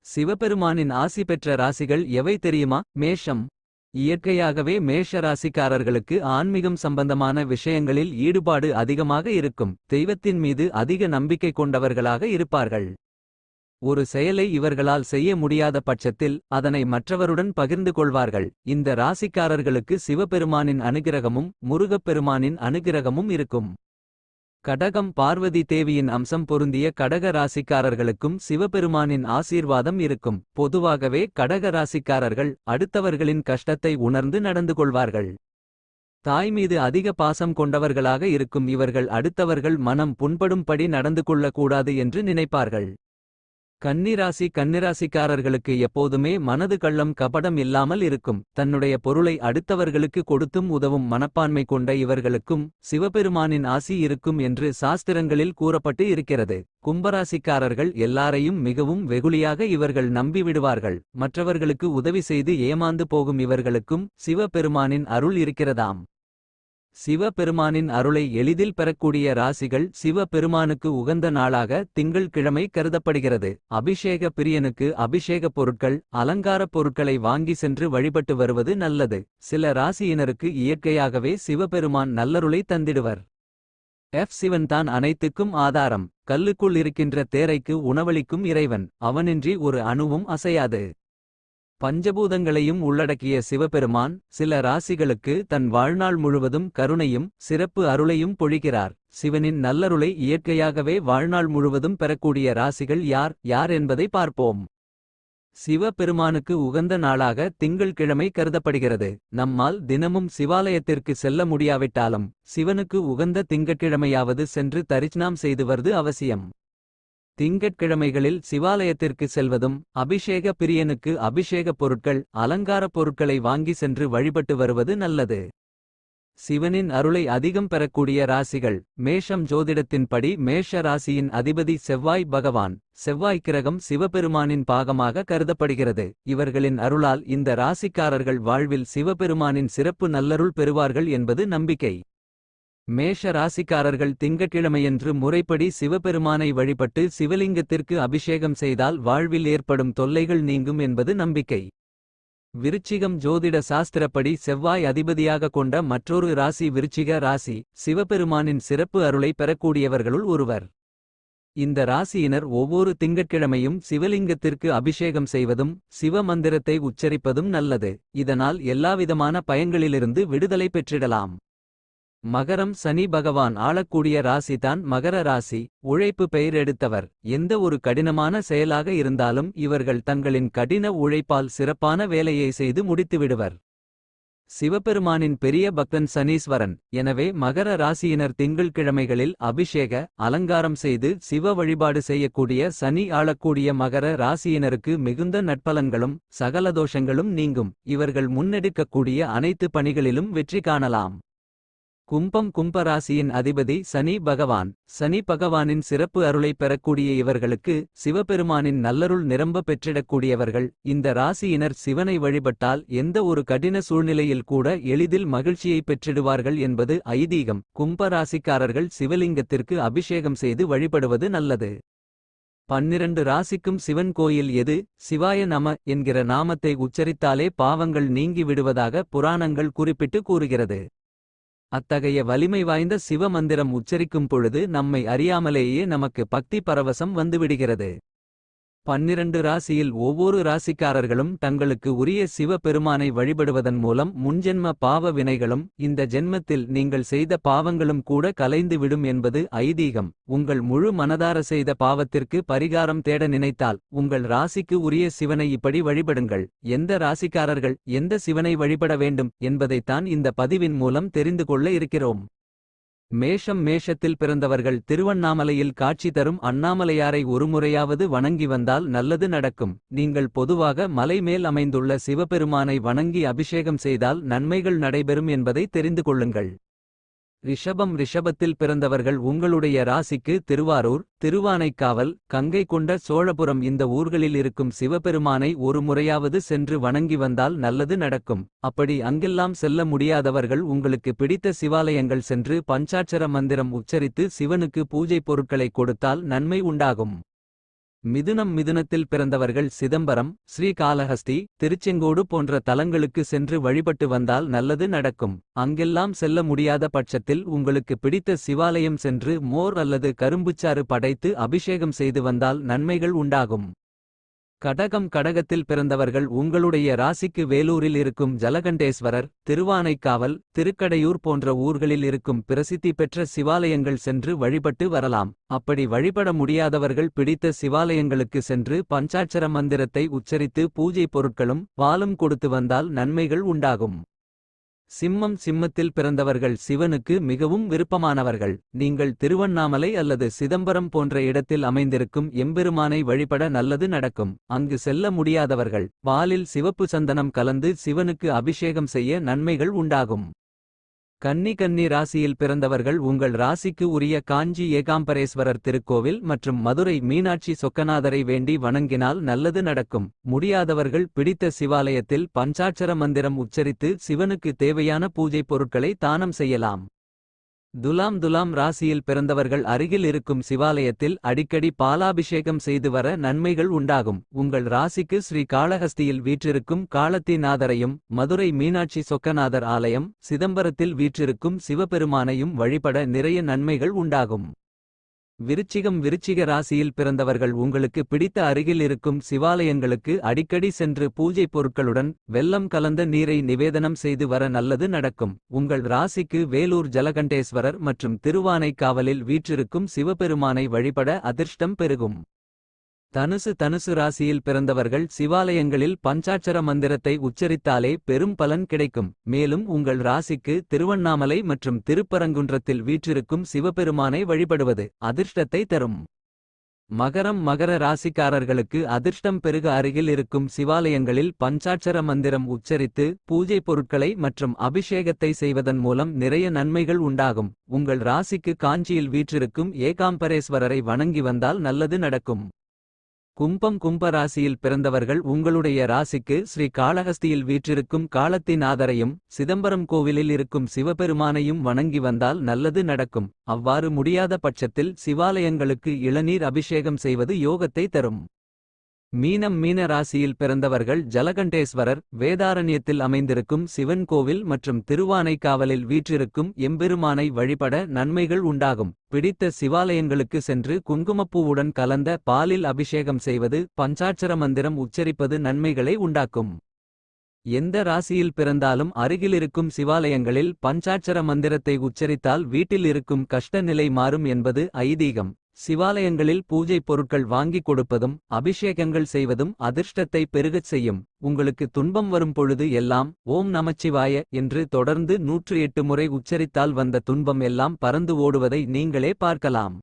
சிவபெருமானின் ஆசி பெற்ற ராசிகள் எவை தெரியுமா? மேஷம். இயற்கையாகவே மேஷ ராசிக்காரர்களுக்கு ஆன்மீகம் சம்பந்தமான விஷயங்களில் ஈடுபாடு அதிகமாக இருக்கும். தெய்வத்தின் மீது அதிக நம்பிக்கை கொண்டவர்களாக இருப்பார்கள். ஒரு செயலை இவர்களால் செய்ய முடியாத பட்சத்தில் அதனை மற்றவருடன் பகிர்ந்து கொள்வார்கள். இந்த ராசிக்காரர்களுக்கு சிவபெருமானின் அனுகிரகமும் முருகப்பெருமானின் அனுகிரகமும் இருக்கும். கடகம். பார்வதி தேவியின் அம்சம் பொருந்திய கடக ராசிக்காரர்களுக்கும் சிவபெருமானின் ஆசீர்வாதம் இருக்கும். பொதுவாகவே கடக ராசிக்காரர்கள் அடுத்தவர்களின் கஷ்டத்தை உணர்ந்து நடந்து கொள்வார்கள். தாய் மீது அதிக பாசம் கொண்டவர்களாக இருக்கும் இவர்கள் அடுத்தவர்கள் மனம் புண்படும்படி நடந்து கொள்ளக்கூடாது என்று நினைப்பார்கள். கன்னிராசி. கன்னிராசிக்காரர்களுக்கு எப்போதுமே மனது கள்ளம் கபடம் இல்லாமல் இருக்கும். தன்னுடைய பொருளை அடுத்தவர்களுக்கு கொடுத்தும் உதவும் மனப்பான்மை கொண்ட இவர்களுக்கும் சிவபெருமானின் ஆசி இருக்கும் என்று சாஸ்திரங்களில் கூறப்பட்டு இருக்கிறது. கும்பராசிக்காரர்கள் எல்லாரையும் மிகவும் வெகுளியாக இவர்கள் நம்பிவிடுவார்கள். மற்றவர்களுக்கு உதவி செய்து ஏமாந்து போகும் இவர்களுக்கும் சிவபெருமானின் அருள் இருக்கிறதாம். சிவபெருமானின் அருளை எளிதில் பெறக்கூடிய ராசிகள். சிவபெருமானுக்கு உகந்த நாளாக திங்கள் கிழமை கருதப்படுகிறது. அபிஷேக பிரியனுக்கு அபிஷேகப் பொருட்கள் அலங்காரப் பொருட்களை வாங்கி சென்று வழிபட்டு வருவது நல்லது. சில ராசியினருக்கு இயற்கையாகவே சிவபெருமான் நல்லருளை தந்திடுவர். சிவன்தான் அனைத்துக்கும் ஆதாரம். கல்லுக்குள் இருக்கின்ற தேரைக்கு உணவளிக்கும் இறைவன். அவனின்றி ஒரு அணுவும் அசையாது. பஞ்சபூதங்களையும் உள்ளடக்கிய சிவபெருமான் சில ராசிகளுக்கு தன் வாழ்நாள் முழுவதும் கருணையும் சிறப்பு அருளையும் பொழிகிறார். சிவனின் நல்லருளை இயற்கையாகவே வாழ்நாள் முழுவதும் பெறக்கூடிய ராசிகள் யார் யார் என்பதை பார்ப்போம். சிவபெருமானுக்கு உகந்த நாளாக திங்கள் கிழமை கருதப்படுகிறது. நம்மால் தினமும் சிவாலயத்திற்கு செல்ல முடியாவிட்டாலும் சிவனுக்கு உகந்த திங்கட்கிழமையாவது சென்று தரிசனம் செய்து வருவது அவசியம். திங்கட்கிழமைகளில் சிவாலயத்திற்கு செல்வதும் அபிஷேக பிரியனுக்கு அபிஷேகப் பொருட்கள் அலங்காரப் பொருட்களை வாங்கி சென்று வழிபட்டு வருவது நல்லது. சிவனின் அருளை அதிகம் பெறக்கூடிய ராசிகள். மேஷம். ஜோதிடத்தின்படி மேஷ ராசியின் அதிபதி செவ்வாய் பகவான். செவ்வாய் கிரகம் சிவபெருமானின் பாகமாக கருதப்படுகிறது. இவர்களின் அருளால் இந்த ராசிக்காரர்கள் வாழ்வில் சிவபெருமானின் சிறப்பு நல்லருள் பெறுவார்கள் என்பது நம்பிக்கை. மேஷ ராசிக்காரர்கள் திங்கட்கிழமையன்று முறைப்படி சிவபெருமானை வழிபட்டு சிவலிங்கத்திற்கு அபிஷேகம் செய்தால் வாழ்வில் ஏற்படும் தொல்லைகள் நீங்கும் என்பது நம்பிக்கை. விருச்சிகம். ஜோதிட சாஸ்திரப்படி செவ்வாய் அதிபதியாக கொண்ட மற்றொரு ராசி விருச்சிக ராசி. சிவபெருமானின் சிறப்பு அருளை பெறக்கூடியவர்களுள் ஒருவர். இந்த ராசியினர் ஒவ்வொரு திங்கட்கிழமையும் சிவலிங்கத்திற்கு அபிஷேகம் செய்வதும் சிவ மந்திரத்தை உச்சரிப்பதும் நல்லது. இதனால் எல்லாவிதமான பயன்களிலிருந்து விடுதலை பெற்றிடலாம். மகரம். சனி பகவான் ஆளக்கூடிய ராசிதான் மகர ராசி. உழைப்பு பெயர் எடுத்தவர். எந்த ஒரு கடினமான செயலாக இருந்தாலும் இவர்கள் தங்களின் கடின உழைப்பால் சிறப்பான வேலையை செய்து முடித்துவிடுவர். சிவபெருமானின் பெரிய பக்தன் சனீஸ்வரன். எனவே மகர ராசியினர் திங்கள் கிழமைகளில் அபிஷேக அலங்காரம் செய்து சிவ வழிபாடு செய்யக்கூடிய சனி ஆளக்கூடிய மகர ராசியினருக்கு மிகுந்த நற்பலன்களும் சகல தோஷங்களும் நீங்கும். இவர்கள் முன்னெடுக்கக்கூடிய அனைத்து பணிகளிலும் வெற்றி காணலாம். கும்பம். கும்பராசியின் அதிபதி சனி பகவான். சனி பகவானின் சிறப்பு அருளை பெறக்கூடிய இவர்களுக்கு சிவபெருமானின் நல்லருள் நிரம்ப பெற்றிடக்கூடியவர்கள். இந்த ராசியினர் சிவனை வழிபட்டால் எந்த ஒரு கடின சூழ்நிலையில் கூட எளிதில் மகிழ்ச்சியை பெற்றிடுவார்கள் என்பது ஐதீகம். கும்ப ராசிக்காரர்கள் சிவலிங்கத்திற்கு அபிஷேகம் செய்து வழிபடுவது நல்லது. 12 ராசிக்கும் சிவன் கோயில் எது? சிவாய நம என்கிற நாமத்தை உச்சரித்தாலே பாவங்கள் நீங்கி விடுவதாக புராணங்கள் குறிப்பிட்டு கூறுகிறது. அத்தகைய வலிமை வாய்ந்த சிவ மந்திரம் உச்சரிக்கும் பொழுது நம்மை அறியாமலேயே நமக்கு பக்தி பரவசம் வந்துவிடுகிறது. 12 ராசியில் ஒவ்வொரு ராசிக்காரர்களும் தங்களுக்கு உரிய சிவ பெருமானை வழிபடுவதன் மூலம் முன்ஜென்ம பாவ வினைகளும் இந்த ஜென்மத்தில் நீங்கள் செய்த பாவங்களும் கூட கலைந்து விடும் என்பது ஐதீகம். உங்கள் முழு மனதார செய்த பாவத்திற்கு பரிகாரம் தேட நினைத்தால் உங்கள் ராசிக்கு உரிய சிவனை இப்படி வழிபடுங்கள். எந்த ராசிக்காரர்கள் எந்த சிவனை வழிபட வேண்டும் என்பதைத்தான் இந்த பதிவின் மூலம் தெரிந்து கொள்ள இருக்கிறோம். மேஷம். மேஷத்தில் பிறந்தவர்கள் திருவண்ணாமலையில் காட்சி தரும் அண்ணாமலையாரை ஒருமுறையாவது வணங்கி வந்தால் நல்லது நடக்கும். நீங்கள் பொதுவாக மலை மேல் அமைந்துள்ள சிவபெருமானை வணங்கி அபிஷேகம் செய்தால் நன்மைகள் நடைபெறும் என்பதை தெரிந்து கொள்ளுங்கள். ரிஷபம். ரிஷபத்தில் பிறந்தவர்கள் உங்களுடைய ராசிக்கு திருவாரூர் திருவானைக்காவல் கங்கை கொண்ட சோழபுரம் இந்த ஊர்களில் இருக்கும் சிவபெருமானை ஒரு முறையாவது சென்று வணங்கி வந்தால் நல்லது நடக்கும். அப்படி அங்கெல்லாம் செல்ல முடியாதவர்கள் உங்களுக்கு பிடித்த சிவாலயங்கள் சென்று பஞ்சாட்சர மந்திரம் உச்சரித்து சிவனுக்கு பூஜை பொருட்களை கொடுத்தால் நன்மை உண்டாகும். மிதுனத்தில் பிறந்தவர்கள் சிதம்பரம், ஸ்ரீகாளஹஸ்தி, திருச்செங்கோடு போன்ற தலங்களுக்கு சென்று வழிபட்டு வந்தால் நல்லது நடக்கும். அங்கெல்லாம் செல்ல முடியாத பட்சத்தில் உங்களுக்கு பிடித்த சிவாலயம் சென்று மோர் அல்லது கரும்புச்சாறு படைத்து அபிஷேகம் செய்து வந்தால் நன்மைகள் உண்டாகும். கடகத்தில் பிறந்தவர்கள் உங்களுடைய ராசிக்கு வேலூரில் இருக்கும் ஜலகண்டேஸ்வரர், திருவானைக்காவல், திருக்கடையூர் போன்ற ஊர்களில் இருக்கும் பிரசித்தி பெற்ற சிவாலயங்கள் சென்று வழிபட்டு வரலாம். அப்படி வழிபட முடியாதவர்கள் பிடித்த சிவாலயங்களுக்கு சென்று பஞ்சாட்சர மந்திரத்தை உச்சரித்து பூஜை பொருட்களும் பாலும் கொடுத்து வந்தால் நன்மைகள் உண்டாகும். சிம்மத்தில் பிறந்தவர்கள் சிவனுக்கு மிகவும் விருப்பமானவர்கள். நீங்கள் திருவண்ணாமலை அல்லது சிதம்பரம் போன்ற இடத்தில் அமைந்திருக்கும் எம்பெருமானை வழிபட நல்லது நடக்கும். அங்கு செல்ல முடியாதவர்கள் பாலில் சிவப்பு சந்தனம் கலந்து சிவனுக்கு அபிஷேகம் செய்ய நன்மைகள் உண்டாகும். கன்னி ராசியில் பிறந்தவர்கள் உங்கள் ராசிக்கு உரிய காஞ்சி ஏகாம்பரேஸ்வரர் திருக்கோவில் மற்றும் மதுரை மீனாட்சி சொக்கநாதரை வேண்டி வணங்கினால் நல்லது நடக்கும். முடியாதவர்கள் பிடித்த சிவாலயத்தில் பஞ்சாட்சர மந்திரம் உச்சரித்து சிவனுக்கு தேவையான பூஜை பொருட்களை தானம் செய்யலாம். துலாம் ராசியில் பிறந்தவர்கள் அருகில் இருக்கும் சிவாலயத்தில் அடிக்கடி பாலாபிஷேகம் செய்து வர நன்மைகள் உண்டாகும். உங்கள் ராசிக்கு ஸ்ரீ காளஹஸ்தியில் வீற்றிருக்கும் காளத்திநாதரையும், மதுரை மீனாட்சி சொக்கநாதர் ஆலயம், சிதம்பரத்தில் வீற்றிருக்கும் சிவபெருமானையும் வழிபட நிறைய நன்மைகள் உண்டாகும். விருச்சிக ராசியில் பிறந்தவர்கள் உங்களுக்கு பிடித்த அருகில் இருக்கும் சிவாலயங்களுக்கு அடிக்கடி சென்று பூஜை பொருட்களுடன் வெல்லம் கலந்த நீரை நிவேதனம் செய்து வர நல்லது நடக்கும். உங்கள் ராசிக்கு வேலூர் ஜலகண்டேஸ்வரர் மற்றும் திருவானைக்காவலில் வீற்றிருக்கும் சிவபெருமானை வழிபட அதிர்ஷ்டம் பெருகும். தனுசு ராசியில் பிறந்தவர்கள் சிவாலயங்களில் பஞ்சாட்சர மந்திரத்தை உச்சரித்தாலே பெரும் பலன் கிடைக்கும். மேலும் உங்கள் ராசிக்கு திருவண்ணாமலை மற்றும் திருப்பரங்குன்றத்தில் வீற்றிருக்கும் சிவபெருமானை வழிபடுவது அதிர்ஷ்டத்தை தரும். மகர ராசிக்காரர்களுக்கு அதிர்ஷ்டம் பெருக அருகில் இருக்கும் சிவாலயங்களில் பஞ்சாட்சர மந்திரம் உச்சரித்து பூஜை பொருட்களை மற்றும் அபிஷேகத்தை செய்வதன் மூலம் நிறைய நன்மைகள் உண்டாகும். உங்கள் ராசிக்கு காஞ்சியில் வீற்றிருக்கும் ஏகாம்பரேஸ்வரரை வணங்கி வந்தால் நல்லது நடக்கும். கும்ப ராசியில் பிறந்தவர்கள் உங்களுடைய ராசிக்கு ஸ்ரீ காளஹஸ்தியில் வீற்றிருக்கும் காளத்திநாதரையும், சிதம்பரம் கோவிலில் இருக்கும் சிவபெருமானையும் வணங்கி வந்தால் நல்லது நடக்கும். அவ்வாறு முடியாத பட்சத்தில் சிவாலயங்களுக்கு இளநீர் அபிஷேகம் செய்வது யோகத்தை தரும். மீன ராசியில் பிறந்தவர்கள் ஜலகண்டேஸ்வரர், வேதாரண்யத்தில் அமைந்திருக்கும் சிவன் கோவில் மற்றும் திருவானைக்காவலில் வீற்றிருக்கும் எம்பெருமானை வழிபட நன்மைகள் உண்டாகும். பிடித்த சிவாலயங்களுக்கு சென்று குங்குமப்பூவுடன் கலந்த பாலில் அபிஷேகம் செய்வது, பஞ்சாட்சர மந்திரம் உச்சரிப்பது நன்மைகளை உண்டாக்கும். எந்த ராசியில் பிறந்தாலும் அருகிலிருக்கும் சிவாலயங்களில் பஞ்சாட்சர மந்திரத்தை உச்சரித்தால் வீட்டில் இருக்கும் கஷ்ட நிலை மாறும் என்பது ஐதீகம். சிவாலயங்களில் பூஜை பொருட்கள் வாங்கிக் கொடுப்பதும் அபிஷேகங்கள் செய்வதும் அதிர்ஷ்டத்தை பெருகச் செய்யும். உங்களுக்கு துன்பம் வரும் பொழுது எல்லாம் ஓம் நமச்சிவாய என்று தொடர்ந்து 108 முறை உச்சரித்தால் வந்த துன்பம் எல்லாம் பறந்து ஓடுவதை நீங்களே பார்க்கலாம்.